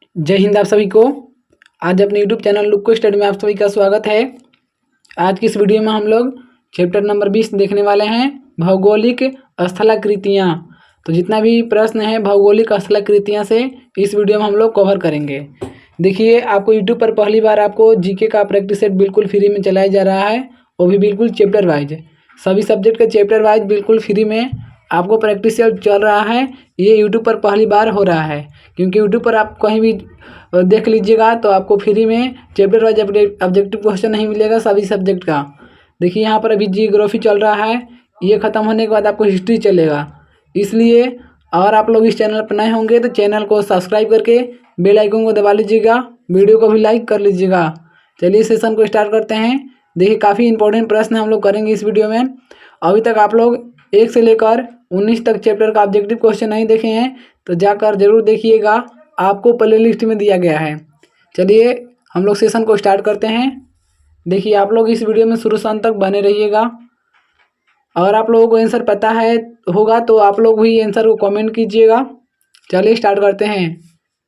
जय हिंद आप सभी को। आज अपने यूट्यूब चैनल लुक्को स्टडी में आप सभी का स्वागत है। आज की इस वीडियो में हम लोग चैप्टर नंबर 20 देखने वाले हैं, भौगोलिक स्थलाकृतियाँ। तो जितना भी प्रश्न है भौगोलिक स्थलाकृतियाँ से इस वीडियो में हम लोग कवर करेंगे। देखिए, आपको यूट्यूब पर पहली बार आपको जीके का प्रैक्टिस सेट बिल्कुल फ्री में चलाया जा रहा है, वो भी बिल्कुल चैप्टर वाइज। सभी सब्जेक्ट के चैप्टर वाइज बिल्कुल फ्री में आपको प्रैक्टिस सेट चल रहा है। ये यूट्यूब पर पहली बार हो रहा है, क्योंकि यूट्यूब पर आप कहीं भी देख लीजिएगा तो आपको फ्री में चैप्टर वाइज ऑब्जेक्टिव क्वेश्चन नहीं मिलेगा सभी सब्जेक्ट का। देखिए, यहाँ पर अभी जियोग्राफी चल रहा है, ये ख़त्म होने के बाद आपको हिस्ट्री चलेगा। इसलिए अगर आप लोग इस चैनल पर नए होंगे तो चैनल को सब्सक्राइब करके बेल आइकन को दबा लीजिएगा, वीडियो को भी लाइक कर लीजिएगा। चलिए सेशन को स्टार्ट करते हैं। देखिए, काफ़ी इंपॉर्टेंट प्रश्न हम लोग करेंगे इस वीडियो में। अभी तक आप लोग 1 से लेकर 19 तक चैप्टर का ऑब्जेक्टिव क्वेश्चन नहीं देखे हैं तो जाकर जरूर देखिएगा, आपको प्ले लिस्ट में दिया गया है। चलिए हम लोग सेशन को स्टार्ट करते हैं। देखिए, आप लोग इस वीडियो में शुरू से अंत तक बने रहिएगा। अगर आप लोगों को आंसर पता है होगा तो आप लोग भी आंसर को कमेंट कीजिएगा। चलिए स्टार्ट करते हैं।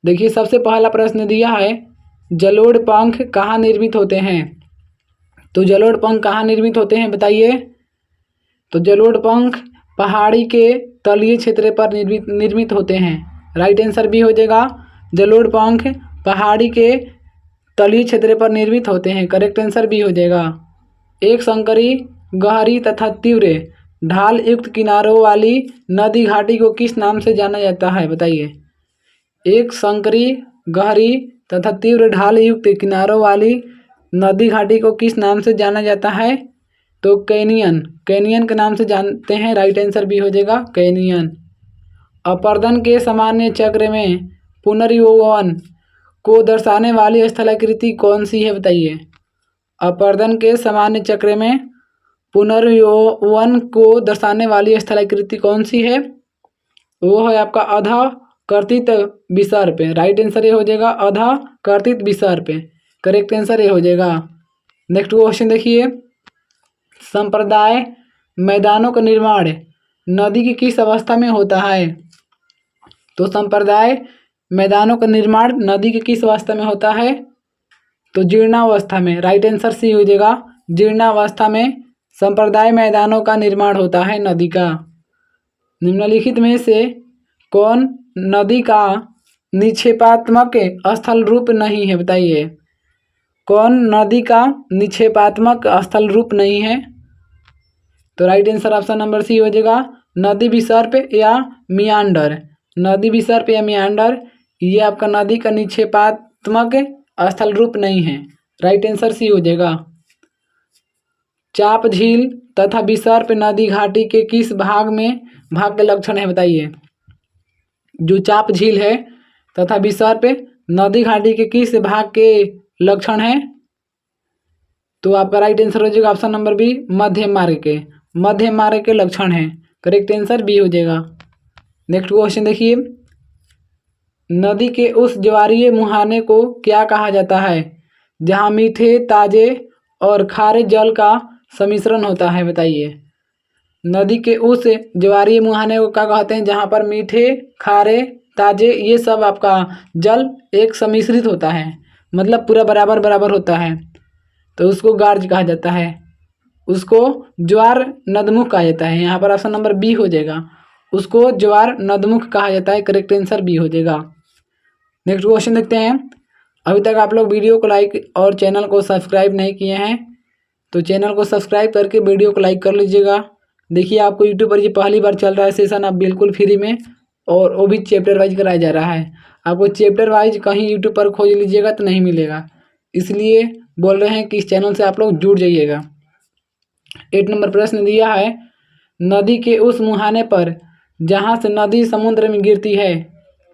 देखिए, सबसे पहला प्रश्न दिया है, जलोढ़ पंख कहाँ निर्मित होते हैं। तो जलोढ़ पंख कहाँ निर्मित होते हैं बताइए। तो जलोढ़ पंख पहाड़ी के तलीय क्षेत्र पर निर्मित होते हैं। राइट आंसर भी हो जाएगा, जलोढ़ पंख पहाड़ी के तलीय क्षेत्र पर निर्मित होते हैं। करेक्ट आंसर भी हो जाएगा। एक संकरी, गहरी तथा तीव्र ढाल युक्त किनारों वाली नदी घाटी को किस नाम से जाना जाता है बताइए। एक संकरी, गहरी तथा तीव्र ढाल युक्त किनारों वाली नदी घाटी को किस नाम से जाना जाता है। तो कैनियन, कैनियन के नाम से जानते हैं। राइट आंसर भी हो जाएगा कैनियन। अपर्दन के सामान्य चक्र में पुनर्यौवन को दर्शाने वाली स्थलाकृति कौन सी है बताइए। अपर्दन के सामान्य चक्र में पुनर्यौवन को दर्शाने वाली स्थलाकृति कौन सी है। वो है आपका अधः कर्तित विसर्प। राइट आंसर ये हो जाएगा अधः कर्तित विसर्प। करेक्ट आंसर ये हो जाएगा। नेक्स्ट क्वेश्चन देखिए, संप्रदाय मैदानों का निर्माण नदी की किस अवस्था में होता है। तो संप्रदाय मैदानों का निर्माण नदी की किस अवस्था में होता है। तो जीर्णावस्था में। राइट आंसर सी हो जाएगा, जीर्णावस्था में संप्रदाय मैदानों का निर्माण होता है नदी का। निम्नलिखित में से कौन नदी का निक्षेपात्मक स्थल रूप नहीं है बताइए। कौन नदी का निक्षेपात्मक स्थल रूप नहीं है। तो right answer option number C हो जाएगा, नदी विसर्प या मियांडर। नदी विसर्प या मियांडर ये आपका नदी का निक्षेपात्मक स्थल रूप नहीं है। राइट आंसर सी हो जाएगा। चाप झील तथा विसर्प नदी घाटी के किस भाग के लक्षण है बताइए। जो चाप झील है तथा विसर्प नदी घाटी के किस भाग के लक्षण है। तो आपका राइट आंसर हो जाएगा ऑप्शन नंबर बी, मध्य मार्ग के। मध्य मार्ग के लक्षण है। करेक्ट आंसर बी हो जाएगा। नेक्स्ट क्वेश्चन देखिए, नदी के उस ज्वारीय मुहाने को क्या कहा जाता है जहाँ मीठे, ताजे और खारे जल का सम्मिश्रण होता है बताइए। नदी के उस ज्वारीय मुहाने को क्या कहते हैं जहाँ पर मीठे, खारे, ताजे ये सब आपका जल एक सम्मिश्रित होता है, मतलब पूरा बराबर बराबर होता है, तो उसको गार्ज कहा जाता है। उसको ज्वार नदमुख कहा जाता है। यहाँ पर ऑप्शन नंबर बी हो जाएगा, उसको ज्वार नदमुख कहा जाता है। करेक्ट आंसर बी हो जाएगा। नेक्स्ट क्वेश्चन देखते हैं। अभी तक आप लोग वीडियो को लाइक और चैनल को सब्सक्राइब नहीं किए हैं तो चैनल को सब्सक्राइब करके वीडियो को लाइक कर लीजिएगा। देखिए, आपको यूट्यूब पर ये पहली बार चल रहा है सेशन, आप बिल्कुल फ्री में, और वो भी चैप्टर वाइज कराया जा रहा है। आपको चैप्टर वाइज कहीं यूट्यूब पर खोज लीजिएगा तो नहीं मिलेगा, इसलिए बोल रहे हैं कि इस चैनल से आप लोग जुड़ जाइएगा। 8 नंबर प्रश्न दिया है, नदी के उस मुहाने पर जहाँ से नदी समुद्र में गिरती है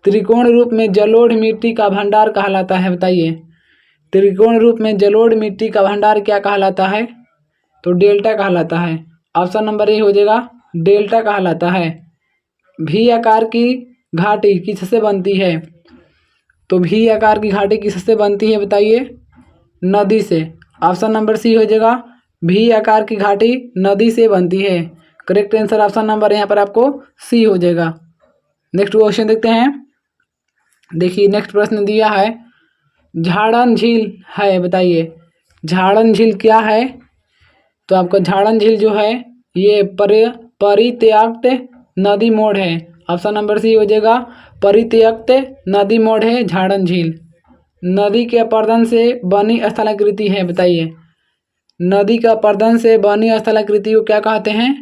त्रिकोण रूप में जलोढ़ मिट्टी का भंडार कहलाता है बताइए। त्रिकोण रूप में जलोढ़ मिट्टी का भंडार क्या कहलाता है। तो डेल्टा कहलाता है। ऑप्शन नंबर ए हो जाएगा, डेल्टा कहलाता है। भी आकार की घाटी किससे बनती है। तो भी आकार की घाटी किससे बनती है बताइए। नदी से। ऑप्शन नंबर सी हो जाएगा, भी आकार की घाटी नदी से बनती है। करेक्ट आंसर ऑप्शन नंबर यहाँ पर आपको सी हो जाएगा। नेक्स्ट क्वेश्चन देखते हैं। देखिए नेक्स्ट प्रश्न दिया है, झाड़न झील है, बताइए झाड़न झील क्या है। तो आपका झाड़न झील जो है ये परित्यक्त नदी मोड़ है। ऑप्शन नंबर सी हो जाएगा, परित्यक्त नदी मोड़ है झाड़न झील। नदी के अपर्दन से बनी स्थलाकृति है, बताइए नदी का अपर्दन से बनी स्थलाकृति को क्या कहते हैं।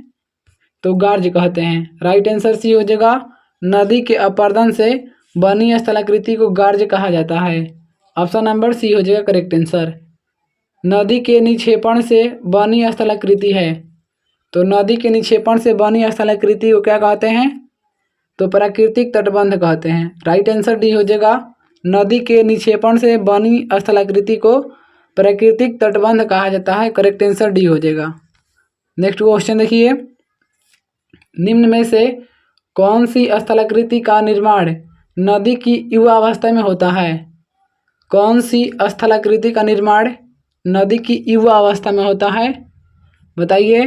तो गार्ज कहते हैं। राइट आंसर सी हो जाएगा, नदी के अपर्दन से बनी स्थलाकृति को गार्ज कहा जाता है। ऑप्शन नंबर सी हो जाएगा करेक्ट आंसर। नदी के निक्षेपण से बनी स्थलाकृति है, तो नदी के निक्षेपण से बनी स्थलाकृति को क्या कहते हैं। तो प्राकृतिक तटबंध कहते हैं। राइट आंसर डी हो जाएगा, नदी के निक्षेपण से बनी स्थलाकृति को प्राकृतिक तटबंध कहा जाता है। करेक्ट आंसर डी हो जाएगा। नेक्स्ट क्वेश्चन देखिए, निम्न में से कौन सी स्थलाकृति का निर्माण नदी की युवावस्था में होता है। कौन सी स्थलाकृति का निर्माण नदी की युवा अवस्था में होता है, बताइए।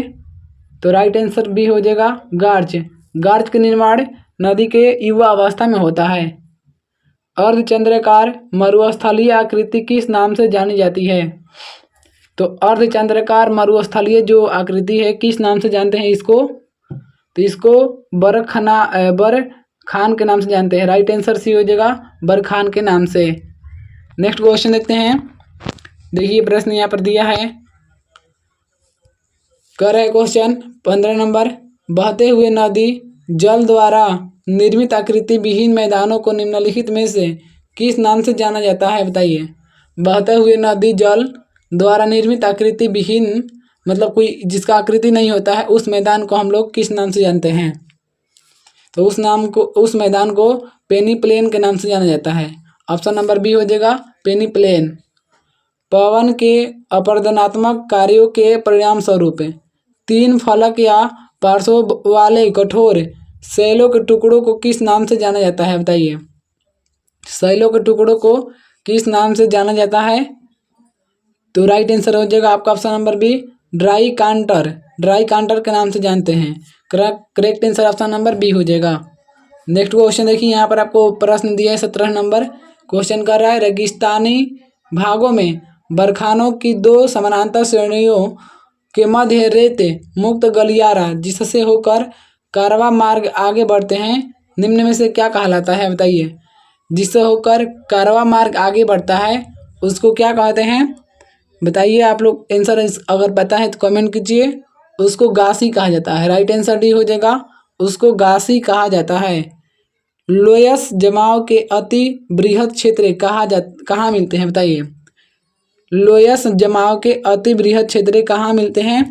तो राइट आंसर बी हो जाएगा, गार्ज। गार्ज का निर्माण नदी के युवा अवस्था में होता है। अर्धचंद्राकार मरुस्थलीय आकृति किस नाम से जानी जाती है। तो अर्धचंद्राकार मरुस्थलीय जो आकृति है किस नाम से जानते हैं इसको। तो इसको बरखान के नाम से जानते हैं। राइट आंसर सी हो जाएगा, बरखान के नाम से। नेक्स्ट क्वेश्चन देखते हैं। देखिए प्रश्न यहाँ पर दिया है, कर है क्वेश्चन 15 नंबर, बहते हुए नदी जल द्वारा निर्मित आकृति विहीन मैदानों को निम्नलिखित में से किस नाम से जाना जाता है, बताइए। बहते हुए नदी जल द्वारा निर्मित आकृति विहीन मतलब कोई जिसका आकृति नहीं होता है उस मैदान को हम लोग किस नाम से जानते हैं। तो उस मैदान को पेनी प्लेन के नाम से जाना जाता है। ऑप्शन नंबर बी हो जाएगा, पेनी प्लेन। पवन के अपरदनात्मक कार्यों के परिणाम स्वरूप 3 फलक या पार्श्व वाले कठोर शैलों के टुकड़ों को किस नाम से जाना जाता है, बताइए। शैलों के टुकड़ों को किस नाम से जाना जाता है। तो राइट आंसर हो जाएगा आपका ऑप्शन नंबर बी, ड्राई कांटर। ड्राई कांटर के नाम से जानते हैं। Correct answer option number B हो जाएगा। नेक्स्ट क्वेश्चन देखिए, यहाँ पर आपको प्रश्न दिया है 17 नंबर। क्वेश्चन कर रहा है, रेगिस्तानी भागों में बरखानों की 2 समानांतर श्रेणियों के मध्य रेत मुक्त गलियारा जिससे होकर कारवा मार्ग आगे बढ़ते हैं निम्न में से क्या कहलाता है, बताइए। जिससे होकर कारवा मार्ग आगे बढ़ता है उसको क्या कहते हैं, बताइए। आप लोग आंसर अगर पता है तो कमेंट कीजिए। उसको गासी कहा जाता है। राइट आंसर डी हो जाएगा, उसको गासी कहा जाता है। लोयस जमाव के अति बृहद क्षेत्र कहाँ मिलते हैं, बताइए। लोयस जमाव के अति बृहद क्षेत्र कहाँ मिलते हैं।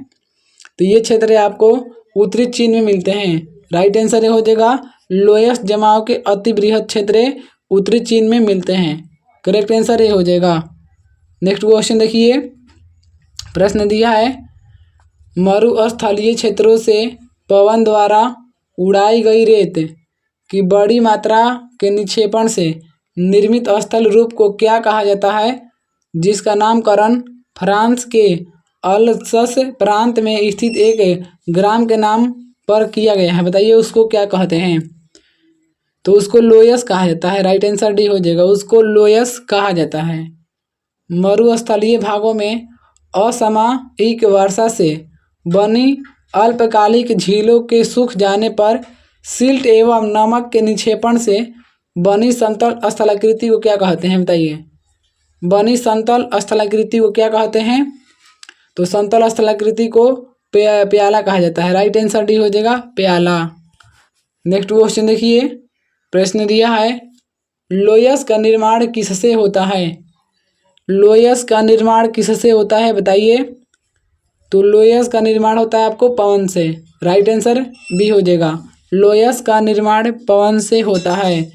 तो ये क्षेत्र आपको उत्तरी चीन में मिलते हैं। राइट आंसर हो जाएगा, लोयस जमाव के अति बृहद क्षेत्र उत्तरी चीन में मिलते हैं। करेक्ट आंसर ये हो जाएगा। नेक्स्ट क्वेश्चन देखिए, प्रश्न दिया है, मरुस्थलीय क्षेत्रों से पवन द्वारा उड़ाई गई रेत की बड़ी मात्रा के निक्षेपण से निर्मित स्थल रूप को क्या कहा जाता है, जिसका नामकरण फ्रांस के अल्सस प्रांत में स्थित एक ग्राम के नाम पर किया गया है, बताइए उसको क्या कहते हैं। तो उसको लोयस कहा जाता है। राइट आंसर डी हो जाएगा, उसको लोयस कहा जाता है। मरुस्थलीय भागों में असामयिक वर्षा से बनी अल्पकालिक झीलों के सूख जाने पर सिल्ट एवं नमक के निक्षेपण से बनी समतल स्थलाकृति को क्या कहते हैं, बताइए। बनी समतल स्थलाकृति को क्या कहते हैं। तो समतल स्थलाकृति को प्याला कहा जाता है। राइट आंसर डी हो जाएगा, प्याला। नेक्स्ट क्वेश्चन देखिए, प्रश्न दिया है, लोयस का निर्माण किससे होता है। लोयस का निर्माण किससे होता है, बताइए। तो लोयस का निर्माण होता है आपको पवन से। राइट आंसर बी हो जाएगा, लोयस का निर्माण पवन से होता है।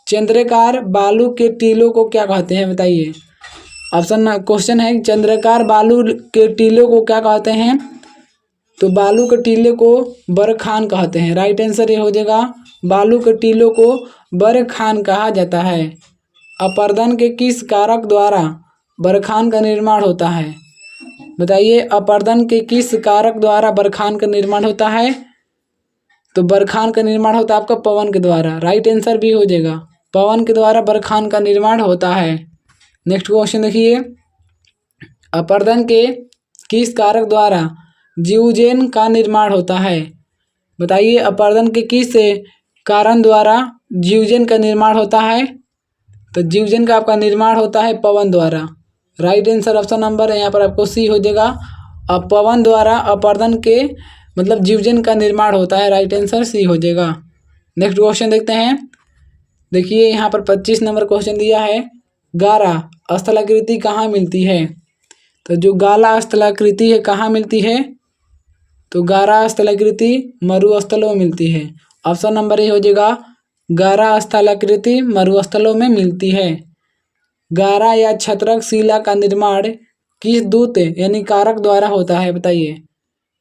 चंद्राकार बालू के टीलों को क्या कहते हैं, बताइए। ऑप्शन क्वेश्चन है, चंद्राकार बालू के टीलों को क्या कहते हैं। तो बालू के टीले को बरखान कहते हैं। राइट आंसर ये हो जाएगा, बालू के टीलों को बरखान कहा जाता है। अपर्दन के किस कारक द्वारा बरखान का निर्माण होता है, बताइए। अपर्दन के किस कारक द्वारा बरखान का निर्माण होता है। तो बरखान का निर्माण होता है आपका पवन के द्वारा। राइट आंसर भी हो जाएगा, पवन के द्वारा बरखान का निर्माण होता है। नेक्स्ट क्वेश्चन देखिए, अपर्दन के किस कारक द्वारा जीवजैन का निर्माण होता है? बताइए, अपर्दन के किस कारण द्वारा जीवजैन का निर्माण होता है? तो जीवजैन का आपका निर्माण होता है पवन द्वारा। राइट आंसर ऑप्शन नंबर यहाँ पर आपको सी हो जाएगा। अब पवन द्वारा अपर्दन के मतलब जीवजैन का निर्माण होता है। राइट आंसर सी हो जाएगा। नेक्स्ट क्वेश्चन देखते हैं। देखिए यहाँ पर 25 नंबर क्वेश्चन दिया है, गारा स्थलाकृति कहाँ मिलती है? तो जो गाला स्थलाकृति है कहाँ मिलती है? तो गारा स्थलाकृति मरुस्थलों में मिलती है। ऑप्शन नंबर ए हो जाएगा, गारा स्थलाकृति मरुस्थलों में मिलती है। गारा या छत्रक शिला का निर्माण किस दूत यानी कारक द्वारा होता है? बताइए,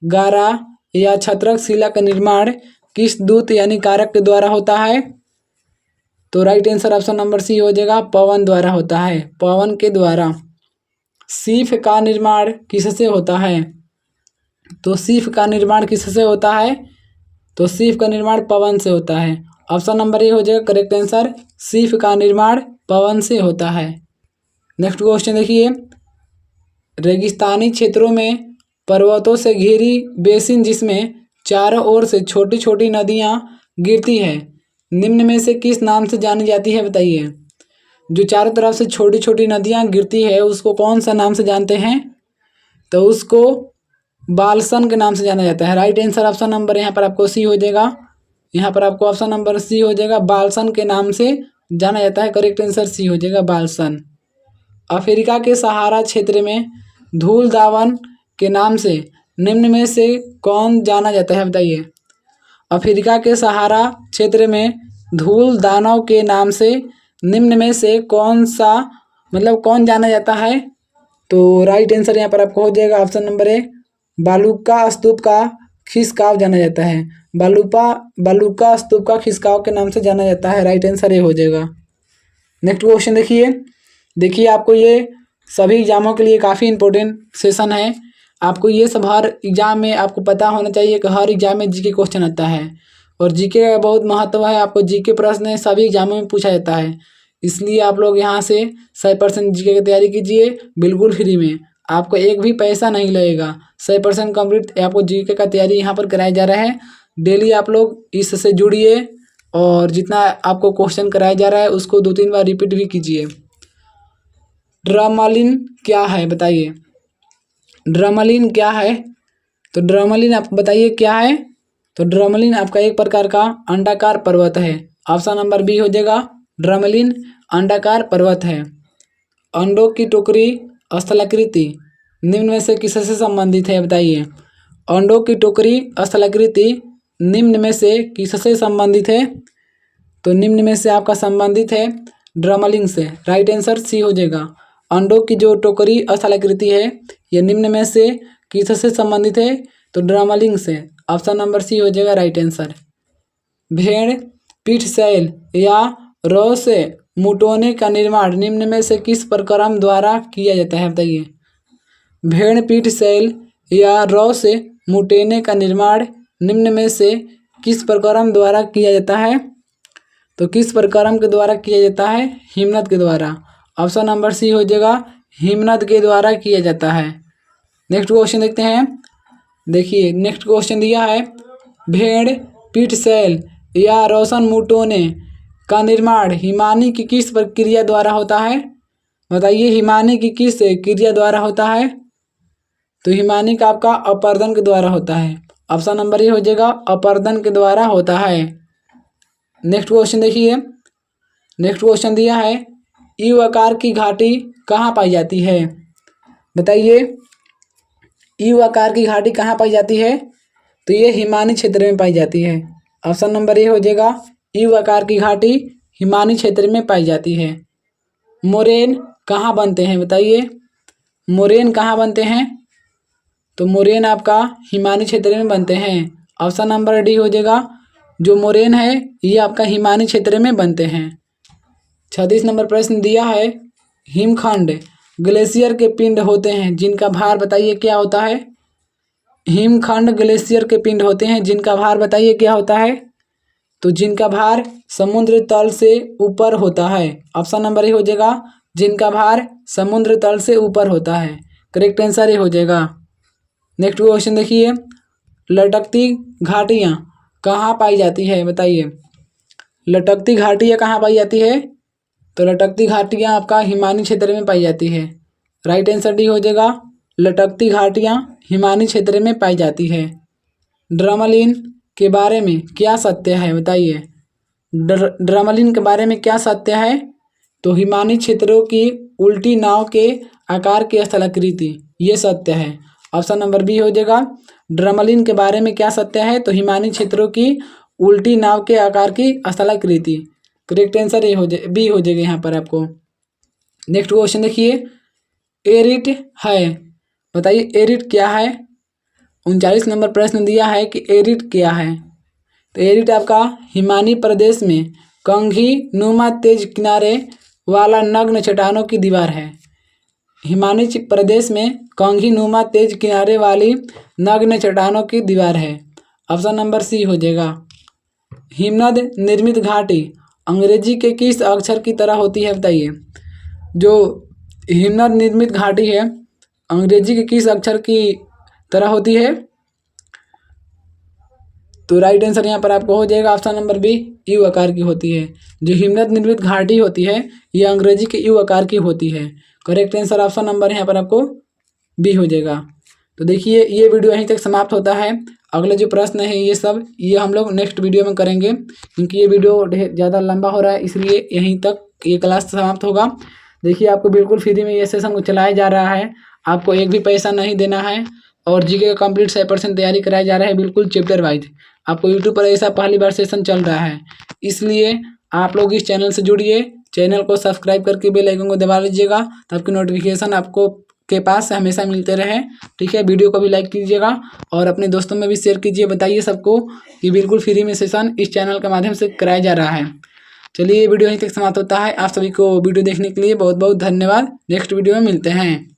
गारा या छत्रक शिला का निर्माण किस दूत यानी कारक के द्वारा होता है? तो right answer option number C हो जाएगा, पवन द्वारा होता है, पवन के द्वारा। सीफ का निर्माण किससे होता है? तो सीफ का निर्माण किससे होता है? तो सीफ का निर्माण पवन से होता है। ऑप्शन नंबर ए हो जाएगा करेक्ट आंसर, सीफ का निर्माण पवन से होता है। नेक्स्ट क्वेश्चन देखिए, रेगिस्तानी क्षेत्रों में पर्वतों से घिरी बेसिन जिसमें चारों ओर से छोटी छोटी नदियां गिरती है, निम्न में से किस नाम से जानी जाती है? बताइए, जो चारों तरफ से छोटी छोटी नदियां गिरती है उसको कौन सा नाम से जानते हैं? तो उसको बालसन के नाम से जाना जाता है। राइट आंसर ऑप्शन नंबर यहाँ पर आपको सी हो जाएगा। यहाँ पर आपको ऑप्शन नंबर सी हो जाएगा, बालसन के नाम से जाना जाता है। करेक्ट आंसर सी हो जाएगा, बालसन। अफ्रीका के सहारा क्षेत्र में धूल दावन के नाम से निम्न में से कौन जाना जाता है? बताइए, अफ्रीका के सहारा क्षेत्र में धूल दानव के नाम से निम्न में से कौन सा मतलब कौन जाना जाता है? तो राइट आंसर यहाँ पर आपको हो जाएगा ऑप्शन नंबर ए, बालूका स्तूप का खिसकाव जाना जाता है। बालूका स्तूप का खिसकाव के नाम से जाना जाता है। राइट आंसर ए हो जाएगा। नेक्स्ट क्वेश्चन देखिए आपको ये सभी एग्जामों के लिए काफ़ी इंपॉर्टेंट सेशन है। आपको ये सब हर एग्जाम में आपको पता होना चाहिए कि हर एग्जाम में जीके क्वेश्चन आता है और जीके का बहुत महत्व है। आपको जीके प्रश्न सभी एग्जामों में पूछा जाता है, इसलिए आप लोग यहाँ से 100% जीके की तैयारी कीजिए बिल्कुल फ्री में। आपको एक भी पैसा नहीं लगेगा, 100% कंप्लीट आपको जीके का तैयारी यहाँ पर कराया जा रहा है। डेली आप लोग इससे जुड़िए और जितना आपको क्वेश्चन कराया जा रहा है उसको 2-3 बार रिपीट भी कीजिए। ड्रामालिन क्या है? बताइए, ड्रामालिन क्या है? तो ड्रामालिन आप बताइए क्या है? तो ड्रामालिन आपका एक प्रकार का अंडाकार पर्वत है। ऑप्शन नंबर बी हो जाएगा, ड्रामालिन अंडाकार पर्वत है। अंडों की टोकरी स्थलाकृति निम्न में से किससे संबंधित है? बताइए, अंडों की टोकरी स्थलाकृति निम्न में से किससे संबंधित है? तो निम्न में से आपका संबंधित है ड्रामालिन से। राइट आंसर सी हो जाएगा। अंडों की जो टोकरी स्थलाकृति है ये निम्न में से किससे संबंधित है? तो ड्रामालिन से। ऑप्शन नंबर सी हो जाएगा राइट आंसर। भेड़ पीठ शैल या रौ से मुटोने का निर्माण निम्न में से किस प्रक्रम द्वारा किया जाता है? बताइए, भेड़ पीठ शैल या रौ से मुटेने का निर्माण निम्न में से किस प्रक्रम द्वारा किया जाता है? तो किस प्रक्रम के द्वारा किया जाता है? हिमनद के द्वारा। ऑप्शन नंबर सी हो जाएगा, हिमनद के द्वारा किया जाता है। नेक्स्ट क्वेश्चन देखते हैं। देखिए नेक्स्ट क्वेश्चन दिया है, भेड़ पीठ शैल या रोशन मुटोने का निर्माण हिमानी की किस प्रक्रिया द्वारा होता है? बताइए, हिमानी की किस क्रिया द्वारा होता है? तो हिमानी का आपका अपर्दन के द्वारा होता है। ऑप्शन नंबर ए हो जाएगा, अपर्दन के द्वारा होता है। नेक्स्ट क्वेश्चन देखिए, नेक्स्ट क्वेश्चन दिया है, यू आकार की घाटी कहाँ पाई जाती है? बताइए, यू आकार की घाटी कहाँ पाई जाती है? तो ये हिमानी क्षेत्र में पाई जाती है। ऑप्शन नंबर ए हो जाएगा, यू आकार की घाटी हिमानी क्षेत्र में पाई जाती है। मोरेन कहाँ बनते हैं? बताइए, मोरेन कहाँ बनते हैं? तो मोरेन आपका हिमानी क्षेत्र में बनते हैं। ऑप्शन नंबर डी हो जाएगा, जो मोरेन है ये आपका हिमानी क्षेत्र में बनते हैं। 36 नंबर प्रश्न दिया है, हिमखंड ग्लेशियर के पिंड होते हैं जिनका भार बताइए क्या होता है? हिमखंड ग्लेशियर के पिंड होते हैं जिनका भार बताइए क्या होता है? तो जिनका भार समुद्र तल से ऊपर होता है। ऑप्शन नंबर ए हो जाएगा, जिनका भार समुद्र तल से ऊपर होता है। करेक्ट आंसर ये हो जाएगा। नेक्स्ट क्वेश्चन देखिए, लटकती घाटियाँ कहाँ पाई जाती है, बताइए। लटकती घाटियाँ कहाँ पाई जाती है? तो लटकती घाटियाँ आपका हिमानी क्षेत्र में पाई जाती है। राइट आंसर डी हो जाएगा, लटकती घाटियाँ हिमानी क्षेत्र में पाई जाती है। ड्रमलिन के बारे में क्या सत्य है, बताइए। ड्रमलिन के बारे में क्या सत्य है? तो हिमानी क्षेत्रों की उल्टी नाव के आकार की स्थलाकृति, ये सत्य है। ऑप्शन नंबर बी हो जाएगा, ड्रमलिन के बारे में क्या सत्य है? तो हिमानी क्षेत्रों की उल्टी नाव के आकार की स्थलाकृति। करेक्ट आंसर ये हो जाए, बी हो जाएगा यहाँ पर आपको। नेक्स्ट क्वेश्चन देखिए, एरिट है, बताइए एरिट क्या है। 39 नंबर प्रश्न दिया है कि एरिट क्या है। तो एरिट आपका हिमानी प्रदेश में कंघी नुमा तेज किनारे वाला नग्न चट्टानों की दीवार है। हिमानी प्रदेश में कंघी नुमा तेज किनारे वाली नग्न चट्टानों की दीवार है। ऑप्शन नंबर सी हो जाएगा। हिमनद निर्मित घाटी अंग्रेजी के किस अक्षर की तरह होती है, बताइए। जो हिमनद निर्मित घाटी है अंग्रेजी के किस अक्षर की तरह होती है? तो राइट आंसर यहाँ पर आपको हो जाएगा ऑप्शन नंबर बी, यू आकार की होती है। जो हिमनद निर्मित घाटी होती है ये अंग्रेजी के यू आकार की होती है। करेक्ट आंसर ऑप्शन नंबर यहाँ पर आपको बी हो जाएगा। तो देखिए ये वीडियो यहीं तक समाप्त होता है। अगले जो प्रश्न है ये हम लोग नेक्स्ट वीडियो में करेंगे, क्योंकि ये वीडियो ज़्यादा लंबा हो रहा है, इसलिए यहीं तक ये क्लास समाप्त होगा। देखिए आपको बिल्कुल फ्री में ये सेशन को चलाया जा रहा है, आपको एक भी पैसा नहीं देना है और जीके का कंप्लीट 100% तैयारी कराया जा रहा है, बिल्कुल चैप्टर वाइज। आपको यूट्यूब पर ऐसा पहली बार सेशन चल रहा है, इसलिए आप लोग इस चैनल से जुड़िए। चैनल को सब्सक्राइब करके बेल आइकन को दबा लीजिएगा ताकि नोटिफिकेशन आपको के पास हमेशा मिलते रहे। ठीक है, वीडियो को भी लाइक कीजिएगा और अपने दोस्तों में भी शेयर कीजिए। बताइए सबको कि बिल्कुल फ्री में सेशन इस चैनल के माध्यम से कराया जा रहा है। चलिए ये वीडियो यहीं तक समाप्त होता है। आप सभी को वीडियो देखने के लिए बहुत बहुत धन्यवाद। नेक्स्ट वीडियो में मिलते हैं।